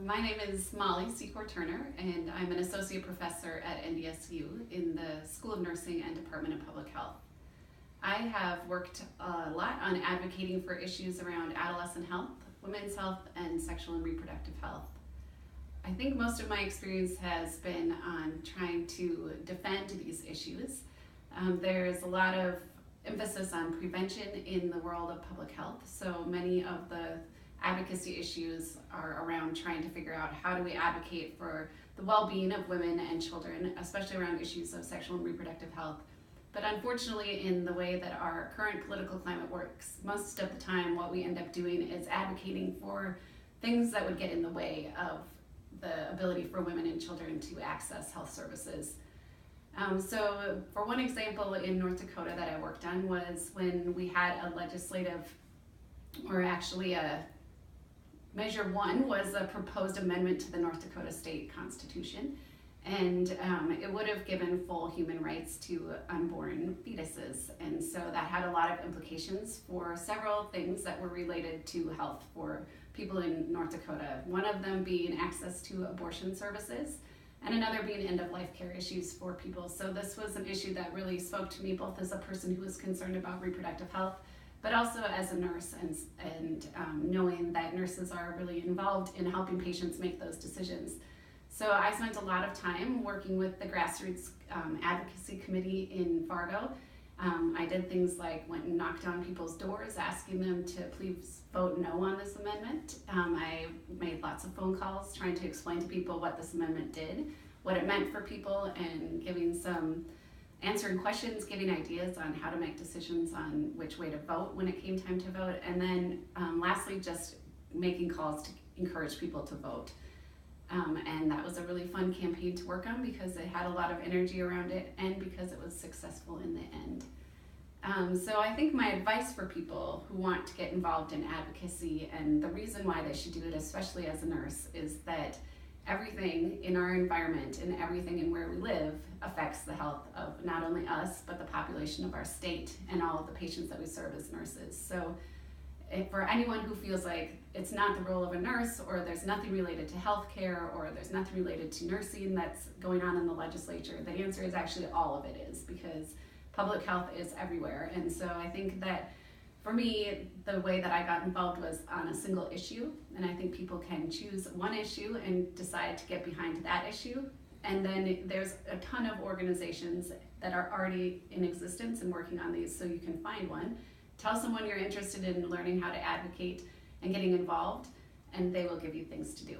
My name is Molly Secor-Turner, and I'm an associate professor at NDSU in the School of Nursing and Department of Public Health. I have worked a lot on advocating for issues around adolescent health, women's health, and sexual and reproductive health. I think most of my experience has been on trying to defend these issues. There's a lot of emphasis on prevention in the world of public health, so many of the advocacy issues are around trying to figure out how do we advocate for the well-being of women and children, especially around issues of sexual and reproductive health. But unfortunately, in the way that our current political climate works, most of the time what we end up doing is advocating for things that would get in the way of the ability for women and children to access health services. So for one example in North Dakota that I worked on was when we had a legislative, or actually a Measure 1 was a proposed amendment to the North Dakota State Constitution, and it would have given full human rights to unborn fetuses. And so that had a lot of implications for several things that were related to health for people in North Dakota. One of them being access to abortion services, and another being end-of-life care issues for people. So this was an issue that really spoke to me both as a person who was concerned about reproductive health, but also as a nurse and knowing that nurses are really involved in helping patients make those decisions. So I spent a lot of time working with the grassroots advocacy committee in Fargo. I did things like went and knocked on people's doors asking them to please vote no on this amendment. I made lots of phone calls trying to explain to people what this amendment did, what it meant for people, and answering questions, giving ideas on how to make decisions on which way to vote when it came time to vote, and then lastly, just making calls to encourage people to vote. And that was a really fun campaign to work on because it had a lot of energy around it and because it was successful in the end. So I think my advice for people who want to get involved in advocacy, and the reason why they should do it, especially as a nurse, is that everything in our environment and everything in where we live affects the health of not only us, but the population of our state and all of the patients that we serve as nurses. So for anyone who feels like it's not the role of a nurse, or there's nothing related to healthcare, or there's nothing related to nursing that's going on in the legislature, the answer is actually all of it is, because public health is everywhere. And so I think that for me, the way that I got involved was on a single issue, and I think people can choose one issue and decide to get behind that issue. And then there's a ton of organizations that are already in existence and working on these, so you can find one. Tell someone you're interested in learning how to advocate and getting involved, and they will give you things to do.